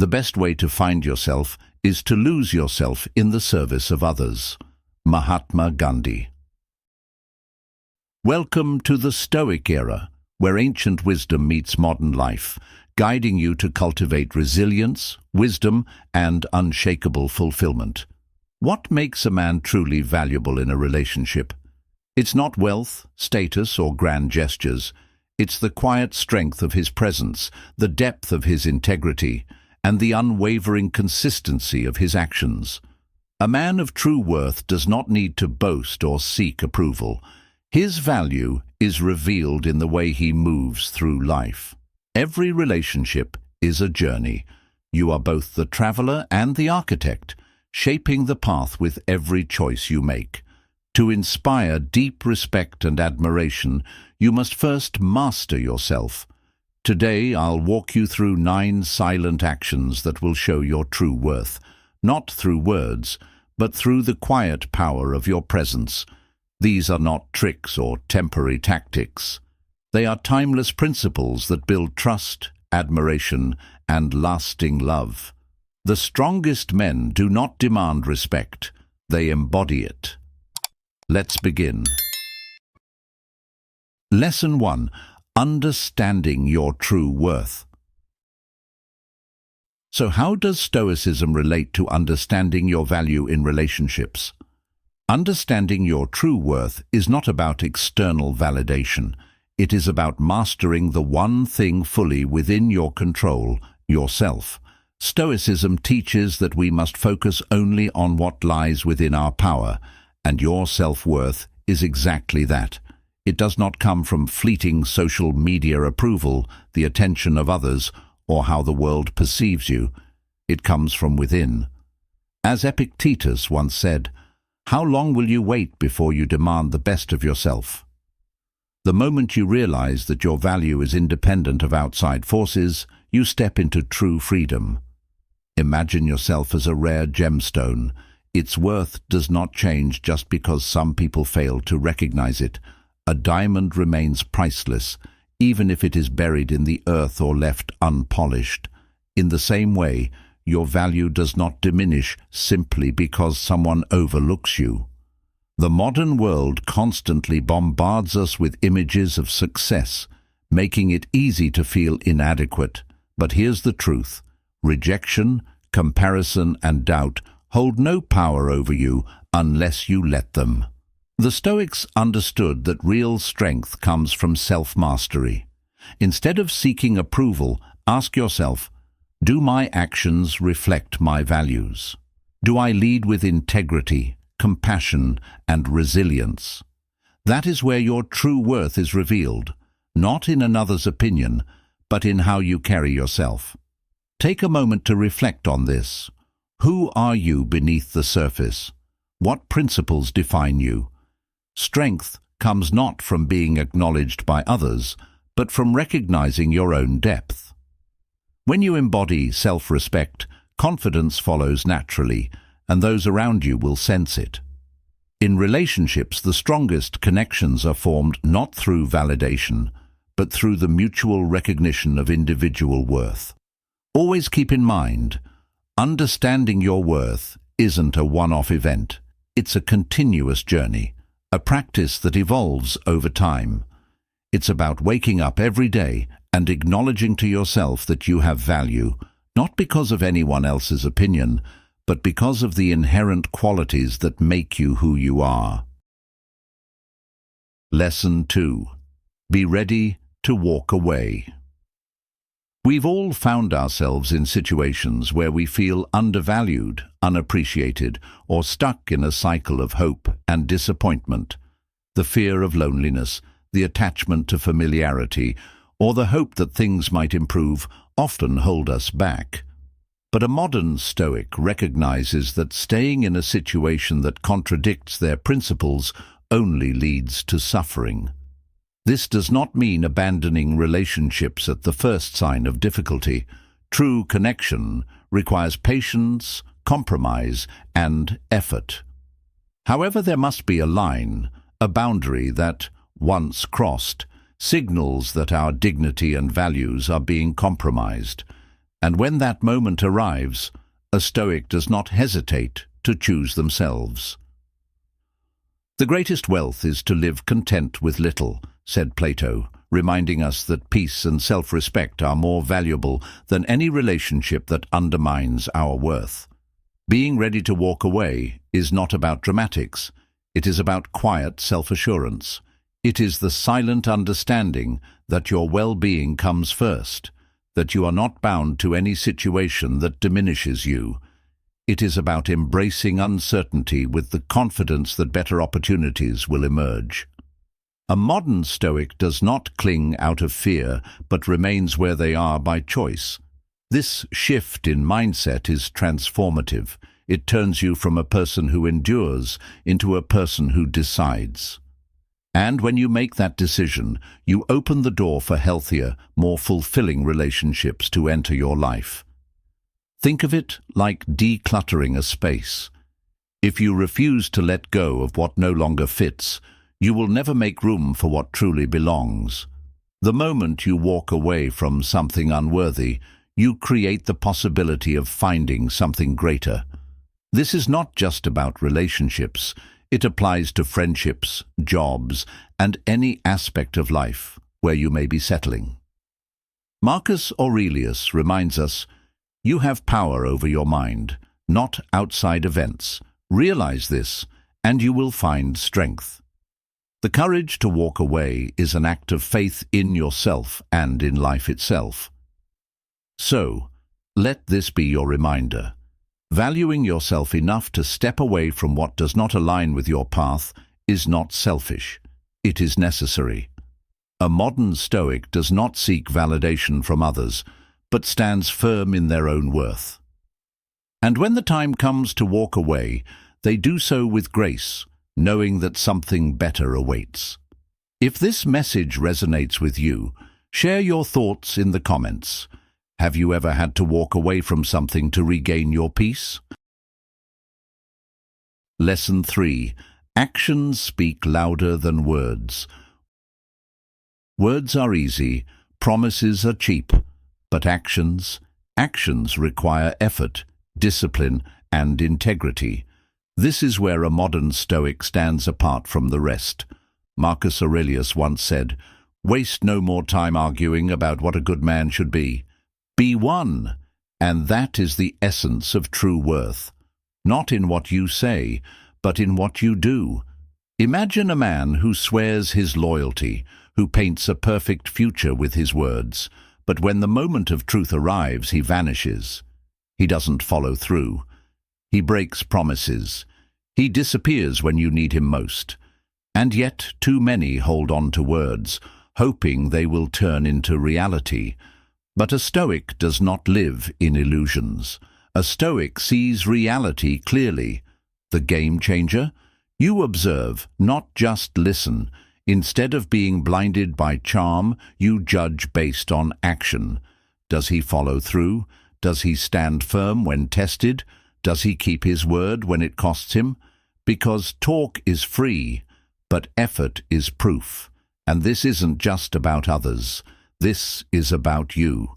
The best way to find yourself is to lose yourself in the service of others. Mahatma Gandhi. Welcome to the Stoic era, where ancient wisdom meets modern life, guiding you to cultivate resilience, wisdom, and unshakable fulfillment. What makes a man truly valuable in a relationship? It's not wealth, status, or grand gestures. It's the quiet strength of his presence, the depth of his integrity, and the unwavering consistency of his actions. A man of true worth does not need to boast or seek approval. His value is revealed in the way he moves through life. Every relationship is a journey. You are both the traveler and the architect, shaping the path with every choice you make. To inspire deep respect and admiration, you must first master yourself. Today, I'll walk you through 9 silent actions that will show your true worth, not through words, but through the quiet power of your presence. These are not tricks or temporary tactics. They are timeless principles that build trust, admiration, and lasting love. The strongest men do not demand respect, they embody it. Let's begin. Lesson 1. Understanding your true worth. So how does Stoicism relate to understanding your value in relationships? Understanding your true worth is not about external validation. It is about mastering the one thing fully within your control, yourself. Stoicism teaches that we must focus only on what lies within our power, and your self-worth is exactly that. It does not come from fleeting social media approval, the attention of others, or how the world perceives you. It comes from within. As Epictetus once said, "How long will you wait before you demand the best of yourself?" The moment you realize that your value is independent of outside forces, you step into true freedom. Imagine yourself as a rare gemstone. Its worth does not change just because some people fail to recognize it. A diamond remains priceless, even if it is buried in the earth or left unpolished. In the same way, your value does not diminish simply because someone overlooks you. The modern world constantly bombards us with images of success, making it easy to feel inadequate. But here's the truth. Rejection, comparison, and doubt hold no power over you unless you let them. The Stoics understood that real strength comes from self-mastery. Instead of seeking approval, ask yourself, do my actions reflect my values? Do I lead with integrity, compassion, and resilience? That is where your true worth is revealed, not in another's opinion, but in how you carry yourself. Take a moment to reflect on this. Who are you beneath the surface? What principles define you? Strength comes not from being acknowledged by others, but from recognizing your own depth. When you embody self-respect, confidence follows naturally, and those around you will sense it. In relationships, the strongest connections are formed not through validation, but through the mutual recognition of individual worth. Always keep in mind, understanding your worth isn't a one-off event. It's a continuous journey, a practice that evolves over time. It's about waking up every day and acknowledging to yourself that you have value, not because of anyone else's opinion, but because of the inherent qualities that make you who you are. Lesson 2. Be ready to walk away. We've all found ourselves in situations where we feel undervalued, unappreciated, or stuck in a cycle of hope and disappointment. The fear of loneliness, the attachment to familiarity, or the hope that things might improve often hold us back. But a modern Stoic recognizes that staying in a situation that contradicts their principles only leads to suffering. This does not mean abandoning relationships at the first sign of difficulty. True connection requires patience, compromise, and effort. However, there must be a line, a boundary that, once crossed, signals that our dignity and values are being compromised. And when that moment arrives, a Stoic does not hesitate to choose themselves. The greatest wealth is to live content with little, said Plato, reminding us that peace and self-respect are more valuable than any relationship that undermines our worth. Being ready to walk away is not about dramatics. It is about quiet self-assurance. It is the silent understanding that your well-being comes first, that you are not bound to any situation that diminishes you. It is about embracing uncertainty with the confidence that better opportunities will emerge. A modern Stoic does not cling out of fear, but remains where they are by choice. This shift in mindset is transformative. It turns you from a person who endures into a person who decides. And when you make that decision, you open the door for healthier, more fulfilling relationships to enter your life. Think of it like decluttering a space. If you refuse to let go of what no longer fits, you will never make room for what truly belongs. The moment you walk away from something unworthy, you create the possibility of finding something greater. This is not just about relationships. It applies to friendships, jobs, and any aspect of life where you may be settling. Marcus Aurelius reminds us, you have power over your mind, not outside events. Realize this, and you will find strength. The courage to walk away is an act of faith in yourself and in life itself. So, let this be your reminder. Valuing yourself enough to step away from what does not align with your path is not selfish. It is necessary. A modern Stoic does not seek validation from others, but stands firm in their own worth. And when the time comes to walk away, they do so with grace, knowing that something better awaits. If this message resonates with you, share your thoughts in the comments. Have you ever had to walk away from something to regain your peace? Lesson 3. Actions speak louder than words. Words are easy, promises are cheap, but actions require effort, discipline, and integrity. This is where a modern Stoic stands apart from the rest. Marcus Aurelius once said, "Waste no more time arguing about what a good man should be. Be one." And that is the essence of true worth. Not in what you say, but in what you do. Imagine a man who swears his loyalty, who paints a perfect future with his words, but when the moment of truth arrives, he vanishes. He doesn't follow through. He breaks promises. He disappears when you need him most. And yet too many hold on to words, hoping they will turn into reality. But a Stoic does not live in illusions. A Stoic sees reality clearly. The game changer? You observe, not just listen. Instead of being blinded by charm, you judge based on action. Does he follow through? Does he stand firm when tested? Does he keep his word when it costs him? Because talk is free, but effort is proof. And this isn't just about others. This is about you.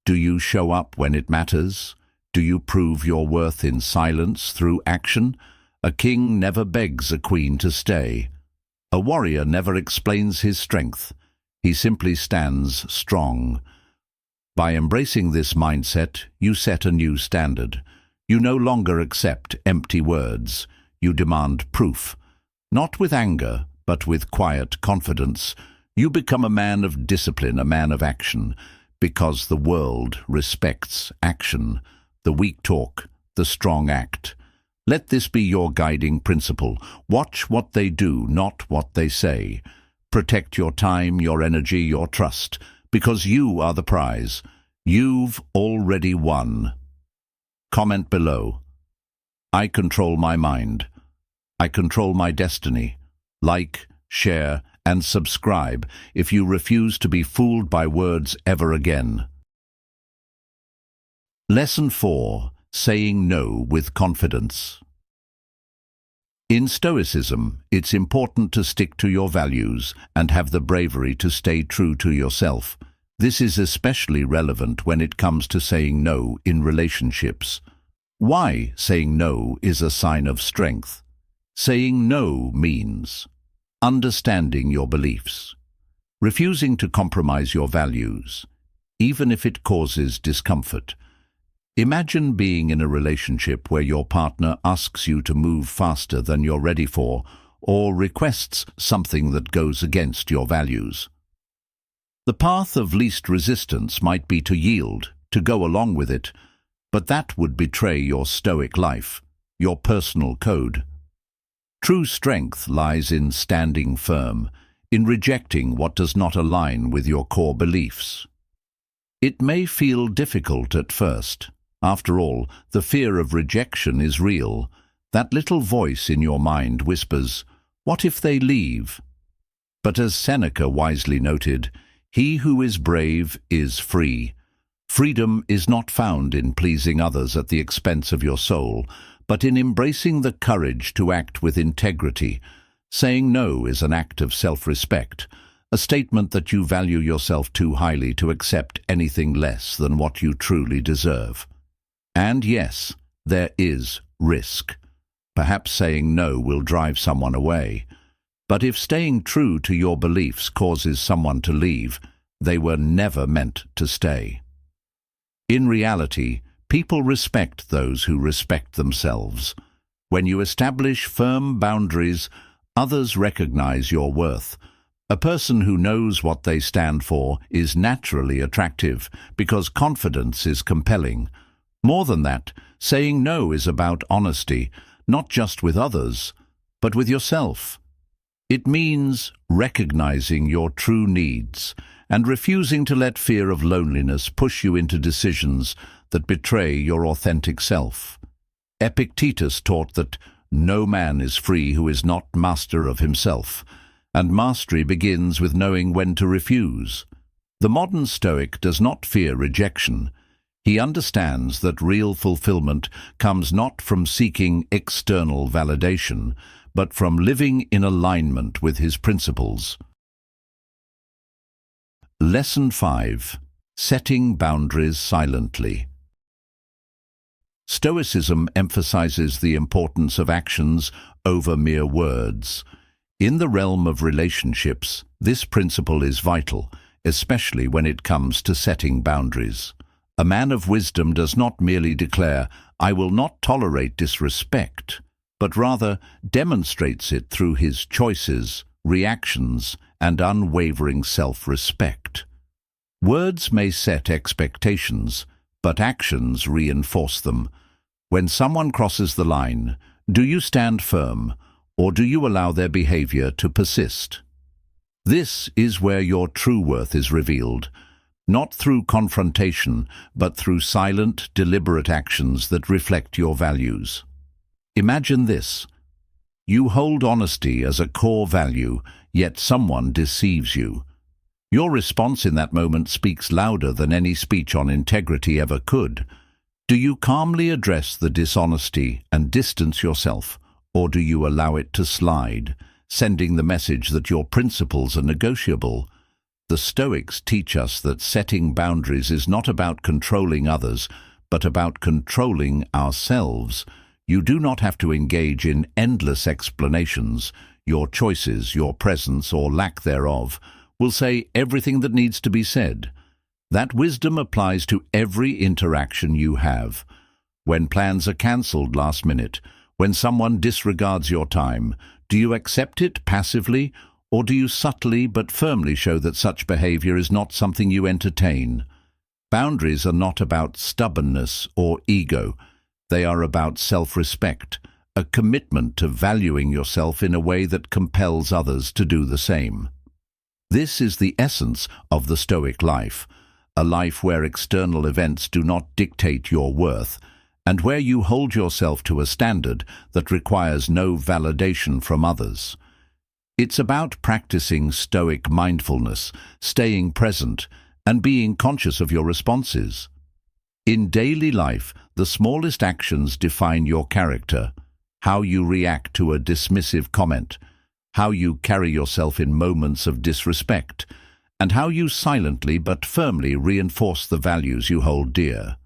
Do you show up when it matters? Do you prove your worth in silence through action? A king never begs a queen to stay. A warrior never explains his strength. He simply stands strong. By embracing this mindset, you set a new standard. You no longer accept empty words. You demand proof. Not with anger, but with quiet confidence. You become a man of discipline, a man of action, because the world respects action. The weak talk, the strong act. Let this be your guiding principle. Watch what they do, not what they say. Protect your time, your energy, your trust, because you are the prize. You've already won. Comment below. I control my mind. I control my destiny. Like, share, and subscribe if you refuse to be fooled by words ever again. Lesson 4. Saying no with confidence. In Stoicism, it's important to stick to your values and have the bravery to stay true to yourself. This is especially relevant when it comes to saying no in relationships. Why saying no is a sign of strength. Saying no means understanding your beliefs, refusing to compromise your values, even if it causes discomfort. Imagine being in a relationship where your partner asks you to move faster than you're ready for, or requests something that goes against your values. The path of least resistance might be to yield, to go along with it, but that would betray your Stoic life, your personal code. True strength lies in standing firm, in rejecting what does not align with your core beliefs. It may feel difficult at first. After all, the fear of rejection is real. That little voice in your mind whispers, "What if they leave?" But as Seneca wisely noted, "He who is brave is free." Freedom is not found in pleasing others at the expense of your soul, but in embracing the courage to act with integrity. Saying no is an act of self-respect, a statement that you value yourself too highly to accept anything less than what you truly deserve. And yes, there is risk. Perhaps saying no will drive someone away. But if staying true to your beliefs causes someone to leave, they were never meant to stay. In reality, people respect those who respect themselves. When you establish firm boundaries, others recognize your worth. A person who knows what they stand for is naturally attractive because confidence is compelling. More than that, saying no is about honesty, not just with others, but with yourself. It means recognizing your true needs and refusing to let fear of loneliness push you into decisions that betray your authentic self. Epictetus taught that no man is free who is not master of himself, and mastery begins with knowing when to refuse. The modern Stoic does not fear rejection. He understands that real fulfillment comes not from seeking external validation, but from living in alignment with his principles. Lesson 5. Setting boundaries silently. Stoicism emphasizes the importance of actions over mere words. In the realm of relationships, this principle is vital, especially when it comes to setting boundaries. A man of wisdom does not merely declare, "I will not tolerate disrespect," but rather demonstrates it through his choices, reactions, and unwavering self-respect. Words may set expectations, but actions reinforce them. When someone crosses the line, do you stand firm, or do you allow their behavior to persist? This is where your true worth is revealed, not through confrontation, but through silent, deliberate actions that reflect your values. Imagine this. You hold honesty as a core value, yet someone deceives you. Your response in that moment speaks louder than any speech on integrity ever could. Do you calmly address the dishonesty and distance yourself, or do you allow it to slide, sending the message that your principles are negotiable? The Stoics teach us that setting boundaries is not about controlling others, but about controlling ourselves. You do not have to engage in endless explanations. Your choices, your presence, or lack thereof, will say everything that needs to be said. That wisdom applies to every interaction you have. When plans are cancelled last minute, when someone disregards your time, do you accept it passively, or do you subtly but firmly show that such behavior is not something you entertain? Boundaries are not about stubbornness or ego. They are about self-respect, a commitment to valuing yourself in a way that compels others to do the same. This is the essence of the Stoic life, a life where external events do not dictate your worth, and where you hold yourself to a standard that requires no validation from others. It's about practicing Stoic mindfulness, staying present, and being conscious of your responses. In daily life, the smallest actions define your character: how you react to a dismissive comment, how you carry yourself in moments of disrespect, and how you silently but firmly reinforce the values you hold dear.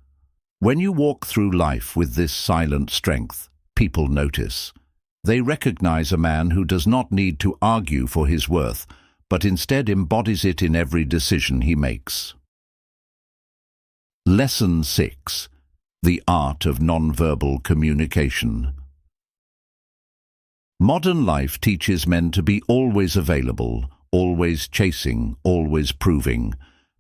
When you walk through life with this silent strength, people notice. They recognize a man who does not need to argue for his worth, but instead embodies it in every decision he makes. Lesson 6. The Art of Nonverbal Communication. Modern life teaches men to be always available, always chasing, always proving.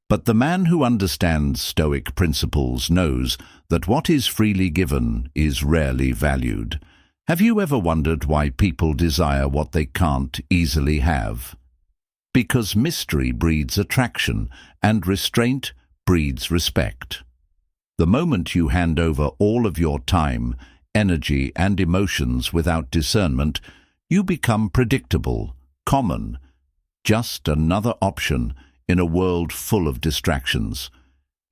But the man who understands Stoic principles knows that what is freely given is rarely valued. Have you ever wondered why people desire what they can't easily have? Because mystery breeds attraction, and restraint breeds respect. The moment you hand over all of your time, energy, and emotions without discernment, you become predictable, common, just another option in a world full of distractions.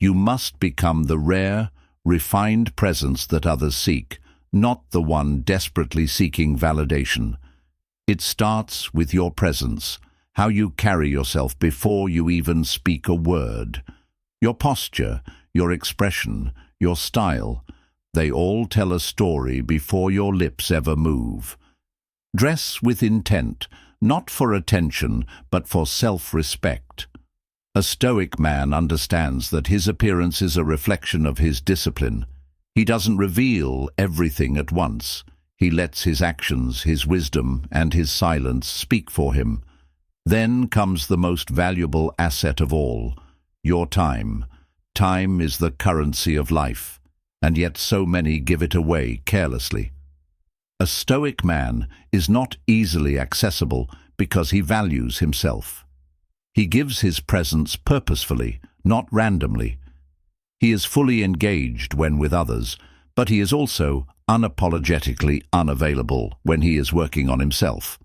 You must become the rare, refined presence that others seek, not the one desperately seeking validation. It starts with your presence, how you carry yourself before you even speak a word. Your posture, your expression, your style, they all tell a story before your lips ever move. Dress with intent, not for attention, but for self-respect. A Stoic man understands that his appearance is a reflection of his discipline. He doesn't reveal everything at once. He lets his actions, his wisdom, and his silence speak for him. Then comes the most valuable asset of all, your time. Time is the currency of life, and yet so many give it away carelessly. A Stoic man is not easily accessible because he values himself. He gives his presence purposefully, not randomly. He is fully engaged when with others, but he is also unapologetically unavailable when he is working on himself.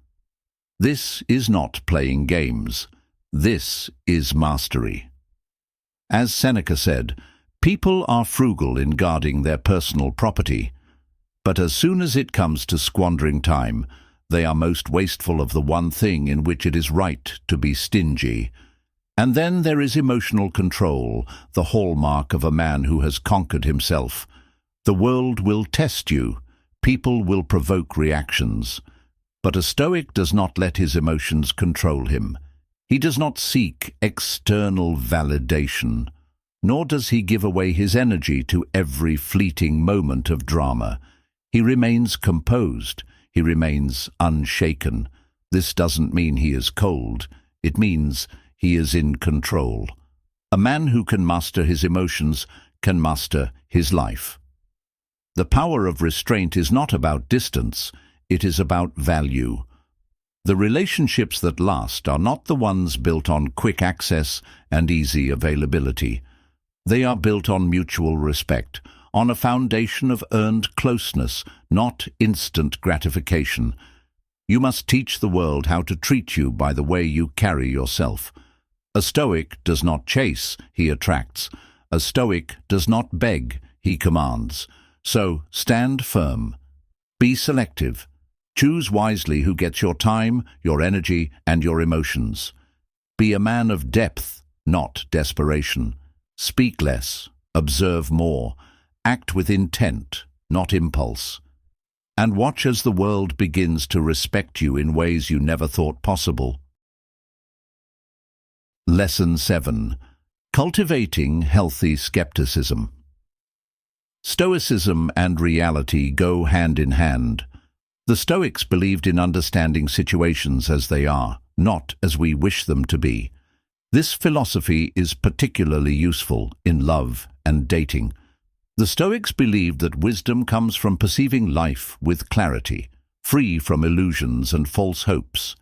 This is not playing games. This is mastery. As Seneca said, people are frugal in guarding their personal property, but as soon as it comes to squandering time, they are most wasteful of the one thing in which it is right to be stingy. And then there is emotional control, the hallmark of a man who has conquered himself. The world will test you. People will provoke reactions. But a Stoic does not let his emotions control him. He does not seek external validation, nor does he give away his energy to every fleeting moment of drama. He remains composed. He remains unshaken. This doesn't mean he is cold. It means he is in control. A man who can master his emotions can master his life. The power of restraint is not about distance. It is about value. The relationships that last are not the ones built on quick access and easy availability. They are built on mutual respect, on a foundation of earned closeness, not instant gratification. You must teach the world how to treat you by the way you carry yourself. A Stoic does not chase, he attracts. A Stoic does not beg, he commands. So stand firm. Be selective. Choose wisely who gets your time, your energy, and your emotions. Be a man of depth, not desperation. Speak less, observe more. Act with intent, not impulse. And watch as the world begins to respect you in ways you never thought possible. Lesson 7. Cultivating Healthy Skepticism. Stoicism and reality go hand in hand. The Stoics believed in understanding situations as they are, not as we wish them to be. This philosophy is particularly useful in love and dating. The Stoics believed that wisdom comes from perceiving life with clarity, free from illusions and false hopes.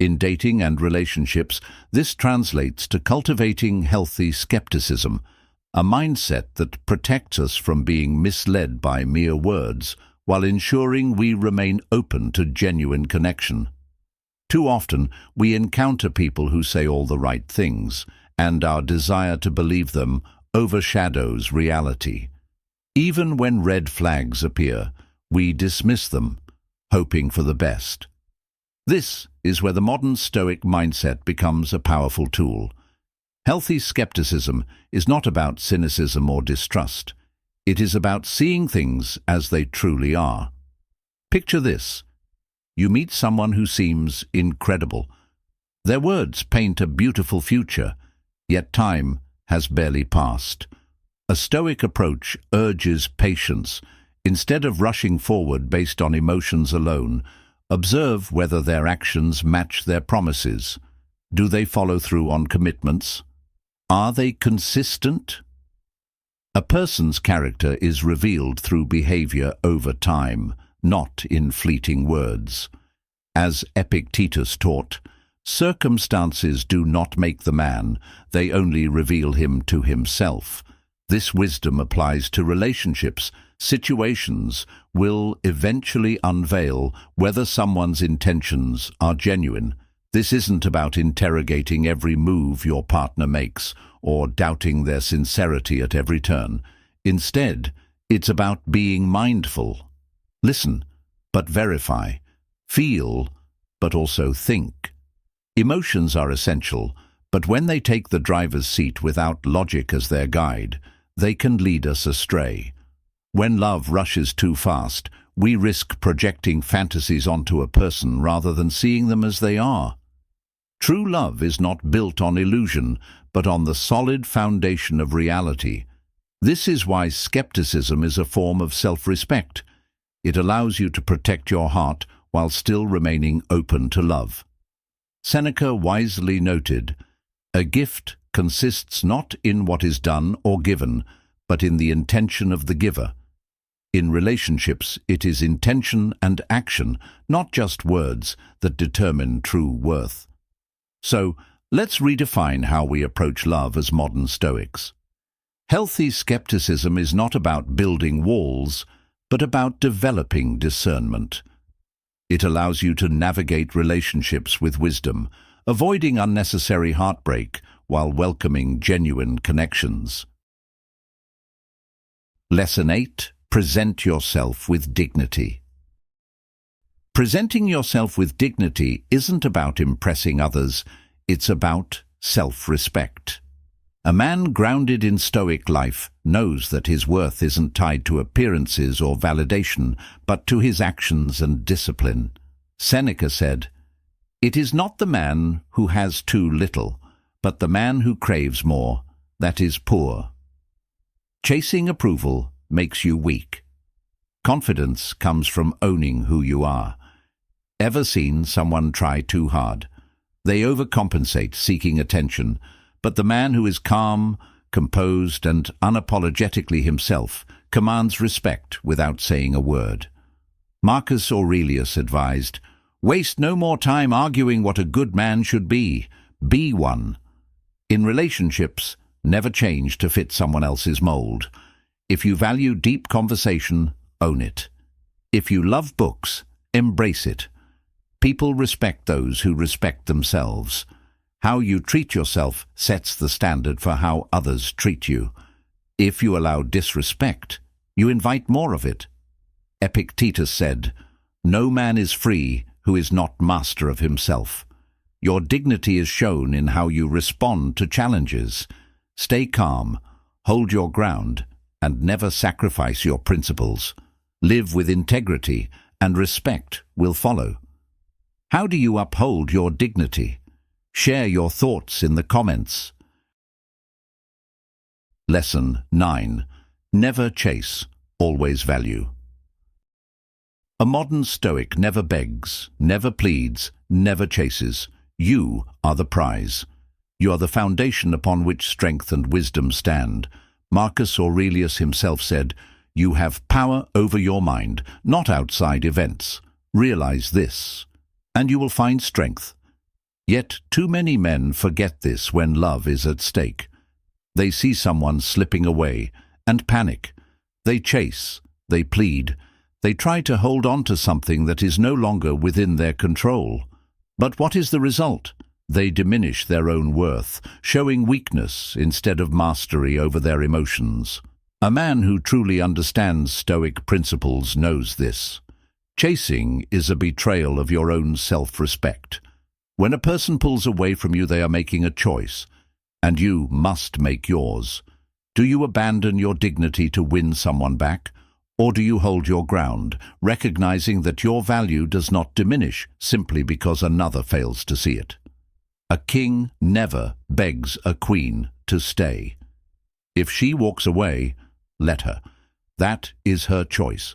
In dating and relationships, this translates to cultivating healthy skepticism, a mindset that protects us from being misled by mere words, while ensuring we remain open to genuine connection. Too often, we encounter people who say all the right things, and our desire to believe them overshadows reality. Even when red flags appear, we dismiss them, hoping for the best. This is where the modern Stoic mindset becomes a powerful tool. Healthy skepticism is not about cynicism or distrust. It is about seeing things as they truly are. Picture this. You meet someone who seems incredible. Their words paint a beautiful future, yet time has barely passed. A Stoic approach urges patience. Instead of rushing forward based on emotions alone, observe whether their actions match their promises. Do they follow through on commitments? Are they consistent? A person's character is revealed through behavior over time, not in fleeting words. As Epictetus taught, circumstances do not make the man, they only reveal him to himself. This wisdom applies to relationships. Situations will eventually unveil whether someone's intentions are genuine. This isn't about interrogating every move your partner makes or doubting their sincerity at every turn. Instead, it's about being mindful. Listen, but verify. Feel, but also think. Emotions are essential, but when they take the driver's seat without logic as their guide, they can lead us astray. When love rushes too fast, we risk projecting fantasies onto a person rather than seeing them as they are. True love is not built on illusion, but on the solid foundation of reality. This is why skepticism is a form of self-respect. It allows you to protect your heart while still remaining open to love. Seneca wisely noted, "A gift consists not in what is done or given, but in the intention of the giver." In relationships, it is intention and action, not just words, that determine true worth. So, let's redefine how we approach love as modern Stoics. Healthy skepticism is not about building walls, but about developing discernment. It allows you to navigate relationships with wisdom, avoiding unnecessary heartbreak while welcoming genuine connections. Lesson 8. Present yourself with dignity. Presenting yourself with dignity isn't about impressing others, it's about self-respect. A man grounded in Stoic life knows that his worth isn't tied to appearances or validation, but to his actions and discipline. Seneca said, "It is not the man who has too little, but the man who craves more, that is poor." Chasing approval makes you weak. Confidence comes from owning who you are. Ever seen someone try too hard? They overcompensate, seeking attention, but the man who is calm, composed, and unapologetically himself commands respect without saying a word. Marcus Aurelius advised, "Waste no more time arguing what a good man should be. Be one." In relationships, never change to fit someone else's mold. If you value deep conversation, own it. If you love books, embrace it. People respect those who respect themselves. How you treat yourself sets the standard for how others treat you. If you allow disrespect, you invite more of it. Epictetus said, "No man is free who is not master of himself." Your dignity is shown in how you respond to challenges. Stay calm, hold your ground, and never sacrifice your principles. Live with integrity, and respect will follow. How do you uphold your dignity? Share your thoughts in the comments. Lesson 9. Never chase, always value. A modern Stoic never begs, never pleads, never chases. You are the prize. You are the foundation upon which strength and wisdom stand. Marcus Aurelius himself said, "You have power over your mind, not outside events. Realize this, and you will find strength." Yet too many men forget this when love is at stake. They see someone slipping away and panic. They chase, they plead, they try to hold on to something that is no longer within their control. But what is the result? They diminish their own worth, showing weakness instead of mastery over their emotions. A man who truly understands Stoic principles knows this. Chasing is a betrayal of your own self-respect. When a person pulls away from you, they are making a choice. and you must make yours. Do you abandon your dignity to win someone back, or do you hold your ground, recognizing that your value does not diminish simply because another fails to see it? A king never begs a queen to stay. If she walks away, let her. That is her choice.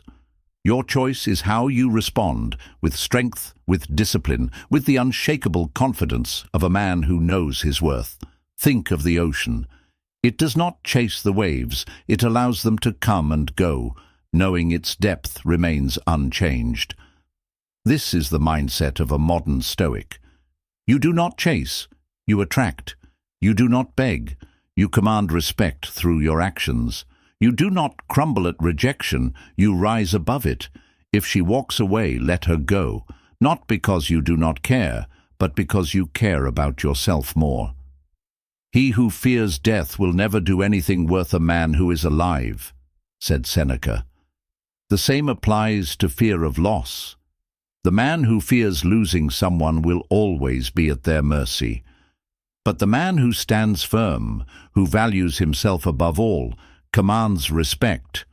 Your choice is how you respond, with strength, with discipline, with the unshakable confidence of a man who knows his worth. Think of the ocean. It does not chase the waves, it allows them to come and go, knowing its depth remains unchanged. This is the mindset of a modern Stoic. You do not chase, you attract. You do not beg, you command respect through your actions. You do not crumble at rejection, you rise above it. If she walks away, let her go, not because you do not care, but because you care about yourself more. He who fears death will never do anything worth a man who is alive, said Seneca. The same applies to fear of loss. The man who fears losing someone will always be at their mercy. But the man who stands firm, who values himself above all, commands respect.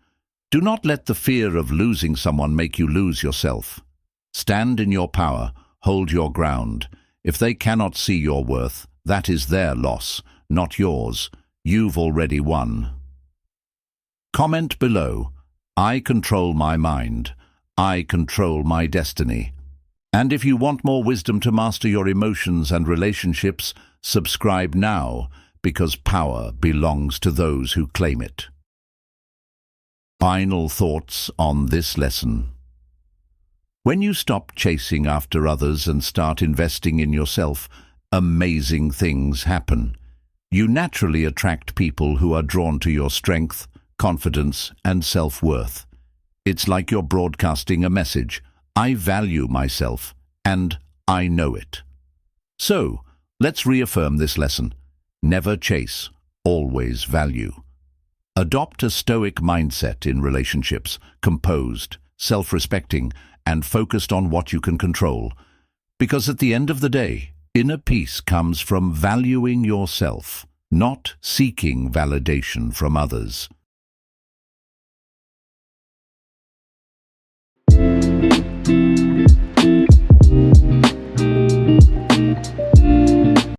Do not let the fear of losing someone make you lose yourself. Stand in your power, hold your ground. If they cannot see your worth, that is their loss, not yours. You've already won. Comment below. I control my mind. I control my destiny. And if you want more wisdom to master your emotions and relationships, subscribe now, because power belongs to those who claim it. Final thoughts on this lesson. When you stop chasing after others and start investing in yourself, amazing things happen. You naturally attract people who are drawn to your strength, confidence, and self-worth. It's like you're broadcasting a message. I value myself, and I know it. So, let's reaffirm this lesson. Never chase, always value. Adopt a Stoic mindset in relationships, composed, self-respecting, and focused on what you can control. Because at the end of the day, inner peace comes from valuing yourself, not seeking validation from others.